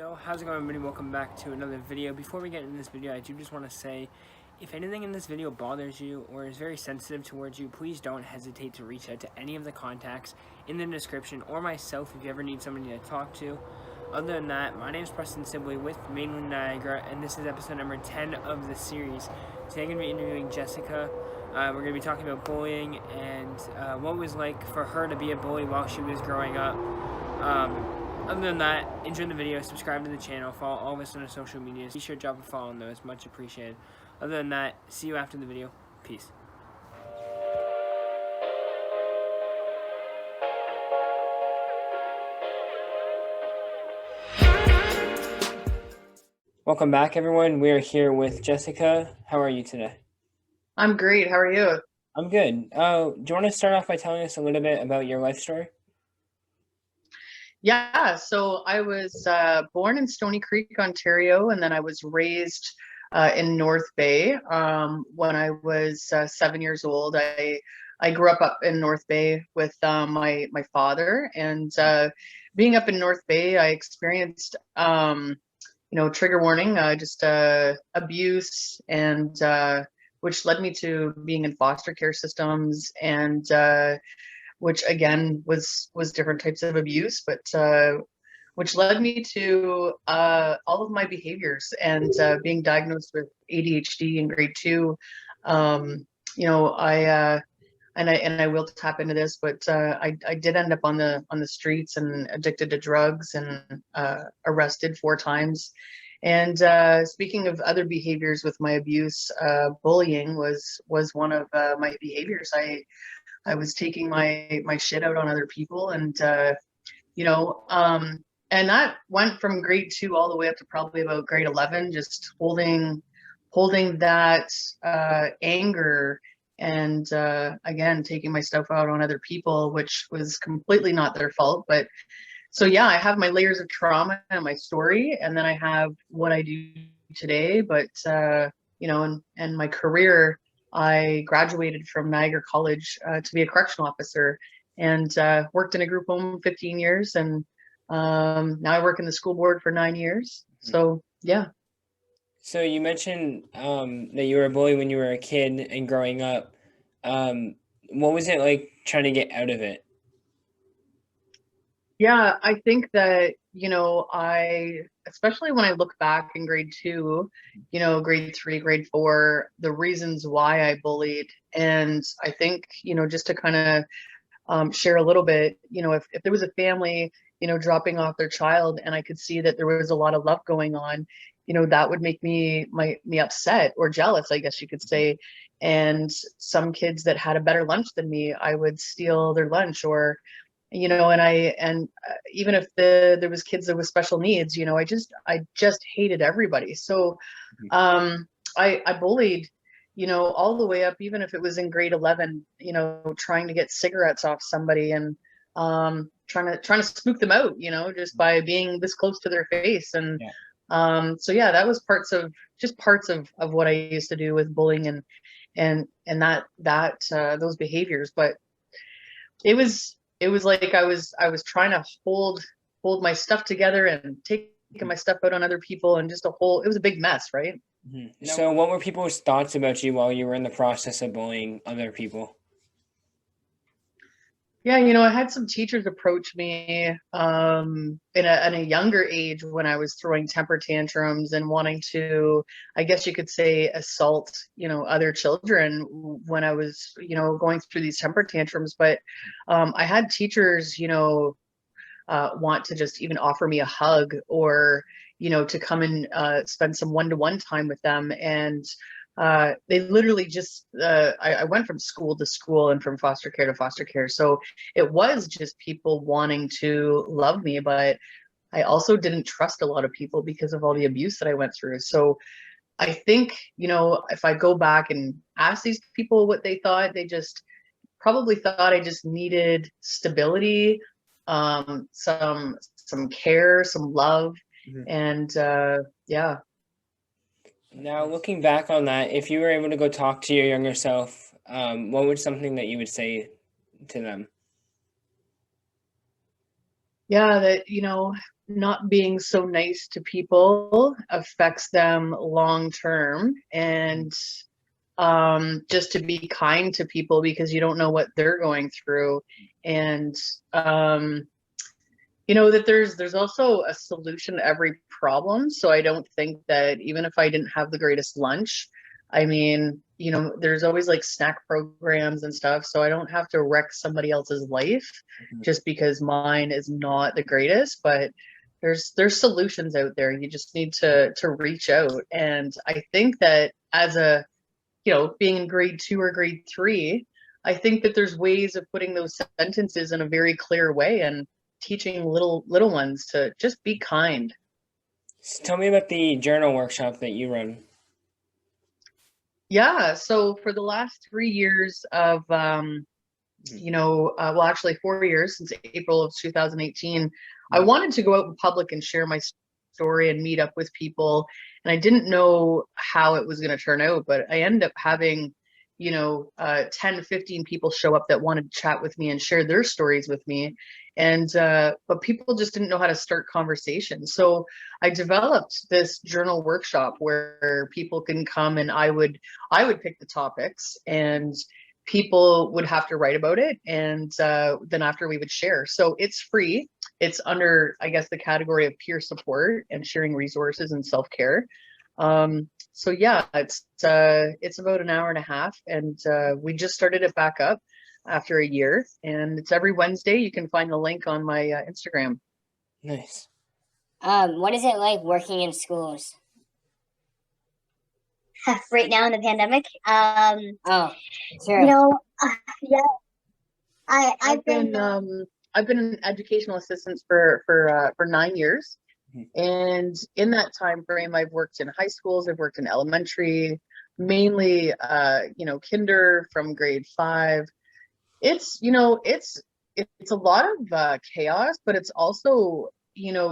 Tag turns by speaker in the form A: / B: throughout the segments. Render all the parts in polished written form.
A: Yo, how's it going, everybody? Welcome back to another video. Before we get into this video, I do just want to say, if anything in this video bothers you or is very sensitive towards you, please don't hesitate to reach out to any of the contacts in the description or myself if you ever need somebody to talk to. Other than that, my name is Preston Sibley with mainland Niagara, and this is episode number 10 of the series. Today I'm going to be interviewing Jessica. We're going to be talking about bullying and what it was like for her to be a bully while she was growing up. Other than that, enjoy the video, subscribe to the channel, follow all of us on our social medias. Be sure to drop a follow on those, much appreciated. Other than that, see you after the video. Peace. Welcome back, everyone. We are here with Jessica. How are you today?
B: I'm great. How are you?
A: I'm good. Do you want to start off by telling us a little bit about your life story?
B: Yeah, so I was born in Stony Creek, Ontario, and then I was raised in North Bay. When I was 7 years old, I grew up in North Bay with my father, and being up in North Bay, I experienced trigger warning, just abuse, and which led me to being in foster care systems and which again was different types of abuse, but which led me to all of my behaviors and being diagnosed with ADHD in grade 2. I will tap into this, but I did end up on the streets and addicted to drugs and arrested 4 times. And speaking of other behaviors with my abuse, bullying was one of my behaviors. I was taking my shit out on other people, and and that went from grade 2 all the way up to probably about grade 11, just holding that anger and again taking my stuff out on other people, which was completely not their fault. But so yeah, I have my layers of trauma and my story, and then I have what I do today. But and my career, I graduated from Niagara College to be a correctional officer, and worked in a group home 15 years, and now I work in the school board for 9 years. So yeah.
A: So you mentioned that you were a bully when you were a kid and growing up. What was it like trying to get out of it?
B: Yeah, I think that, especially when I look back in grade 2, grade 3, grade 4, the reasons why I bullied. And I think, just to kind of share a little bit, if there was a family, dropping off their child and I could see that there was a lot of love going on, that would make me upset or jealous, I guess you could say. And some kids that had a better lunch than me, I would steal their lunch, or and even if there was kids that with special needs, I just hated everybody. So I bullied, all the way up, even if it was in grade 11, trying to get cigarettes off somebody and trying to spook them out, just by being this close to their face. And so yeah, that was parts of what I used to do with bullying and those behaviors. But it was like I was trying to hold my stuff together and taking my stuff out on other people, and just it was a big mess, right?
A: So what were people's thoughts about you while you were in the process of bullying other people?
B: Yeah, I had some teachers approach me in a younger age when I was throwing temper tantrums and wanting to, I guess you could say, assault, other children when I was, going through these temper tantrums. But I had teachers, want to just even offer me a hug, or, to come and spend some one-to-one time with them. And they literally just I went from school to school and from foster care to foster care. So it was just people wanting to love me, but I also didn't trust a lot of people because of all the abuse that I went through. So I think, if I go back and ask these people what they thought, they just probably thought I just needed stability, some care, some love. And yeah.
A: Now, looking back on that, if you were able to go talk to your younger self, what would something that you would say to them?
B: Yeah, that, not being so nice to people affects them long term, and just to be kind to people because you don't know what they're going through. And that there's also a solution to every problem. So I don't think that even if I didn't have the greatest lunch, I mean, there's always like snack programs and stuff. So I don't have to wreck somebody else's life just because mine is not the greatest. But there's solutions out there. You just need to reach out. And I think that as a, being in grade 2 or grade 3, I think that there's ways of putting those sentences in a very clear way and teaching little ones to just be kind.
A: So tell me about the journal workshop that you run.
B: Yeah, so for the last 3 years of well, actually 4 years, since April of 2018, I wanted to go out in public and share my story and meet up with people, and I didn't know how it was going to turn out, but I ended up having 10 15 people show up that wanted to chat with me and share their stories with me. And but people just didn't know how to start conversations. So I developed this journal workshop where people can come, and I would pick the topics, and people would have to write about it, and then after we would share. So it's free. It's under, I guess, the category of peer support and sharing resources and self-care. So yeah, it's about an hour and a half, and we just started it back up after a year, and it's every Wednesday. You can find the link on my Instagram.
A: Nice.
C: What is it like working in schools right now in the pandemic? Oh, sure. Yeah, I've been
B: an educational assistant for 9 years. And in that time frame, I've worked in high schools, I've worked in elementary, mainly, kinder from grade 5. It's a lot of chaos, but it's also,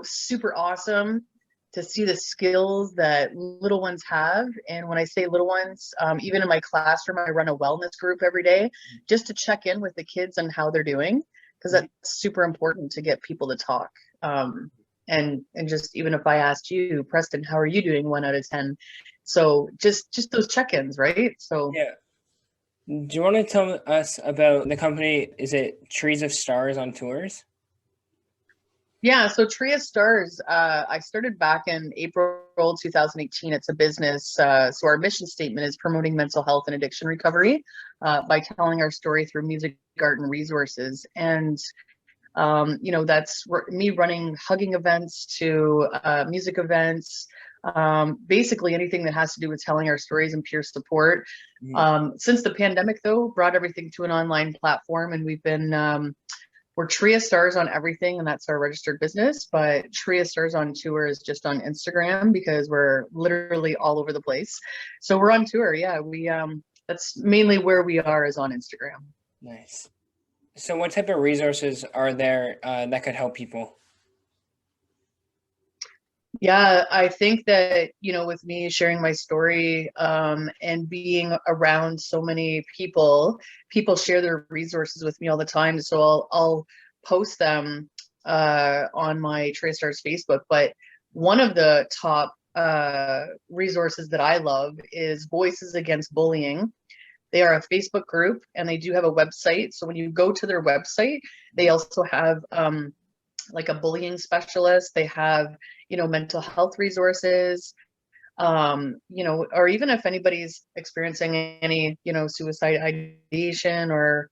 B: super awesome to see the skills that little ones have. And when I say little ones, even in my classroom, I run a wellness group every day just to check in with the kids on how they're doing, because that's super important to get people to talk. And just even if I asked you, Preston, how are you doing 1 out of 10? So just those check-ins, right? So
A: yeah. Do you want to tell us about the company? Is it Trees of Stars on Tours?
B: Yeah, so Tree of Stars, I started back in April 2018. It's a business. So our mission statement is promoting mental health and addiction recovery by telling our story through music, art, and resources. And that's me running hugging events to music events, basically anything that has to do with telling our stories and peer support. Since the pandemic, though, brought everything to an online platform, and we've been we're Tree of Stars on everything, and that's our registered business. But Tree of Stars on Tour is just on Instagram because we're literally all over the place. So we're on tour. Yeah, we that's mainly where we are, is on Instagram.
A: Nice. So what type of resources are there that could help people?
B: Yeah, I think that, with me sharing my story and being around so many people share their resources with me all the time. So I'll post them on my Tree of Stars Facebook. But one of the top resources that I love is Voices Against Bullying. They are a Facebook group, and they do have a website. So when you go to their website, they also have like a bullying specialist. They have, mental health resources, or even if anybody's experiencing any, suicide ideation or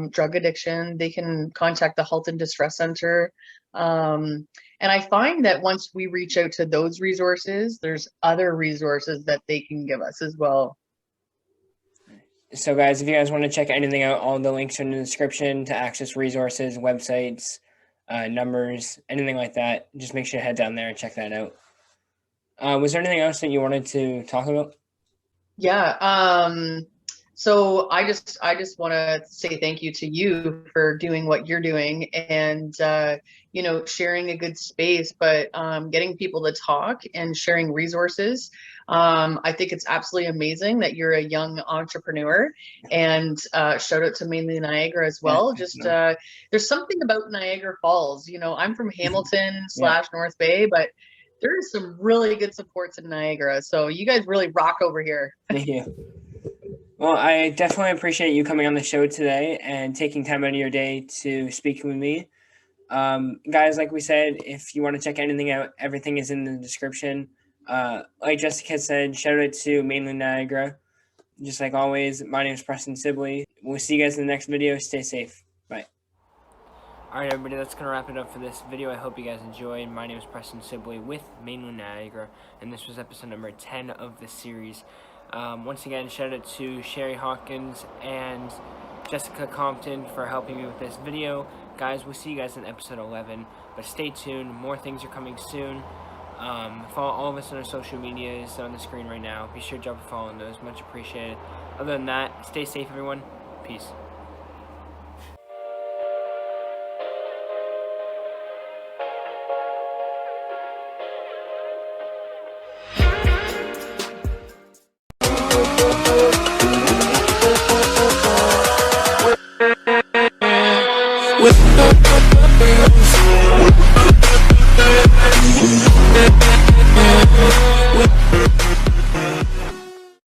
B: drug addiction, they can contact the Halt and Distress Center. And I find that once we reach out to those resources, there's other resources that they can give us as well.
A: So guys, if you guys want to check anything out, all the links are in the description to access resources, websites, numbers, anything like that. Just make sure to head down there and check that out. Was there anything else that you wanted to talk about?
B: Yeah. So I just want to say thank you to you for doing what you're doing, and sharing a good space, but getting people to talk and sharing resources. I think it's absolutely amazing that you're a young entrepreneur, and shout out to mainly Niagara as well.
A: Yeah,
B: Just there's something about Niagara Falls. I'm from Hamilton / North Bay, but there's some really good supports in Niagara. So you guys really rock over here.
A: Thank you. Well, I definitely appreciate you coming on the show today and taking time out of your day to speak with me. Guys, like we said, if you want to check anything out, everything is in the description. Like Jessica said, shout out to mainland Niagara. Just like always, my name is Preston Sibley. We'll see you guys in the next video. Stay safe. Bye. Alright, everybody, that's going to wrap it up for this video. I hope you guys enjoyed. My name is Preston Sibley with mainland Niagara, and this was episode number 10 of the series. Once again, shout out to Sherry Hawkins and Jessica Compton for helping me with this video. Guys, we'll see you guys in episode 11, but stay tuned. More things are coming soon. Follow all of us on our social medias on the screen right now. Be sure to drop a follow on those. Much appreciated. Other than that, stay safe, everyone. Peace.
D: with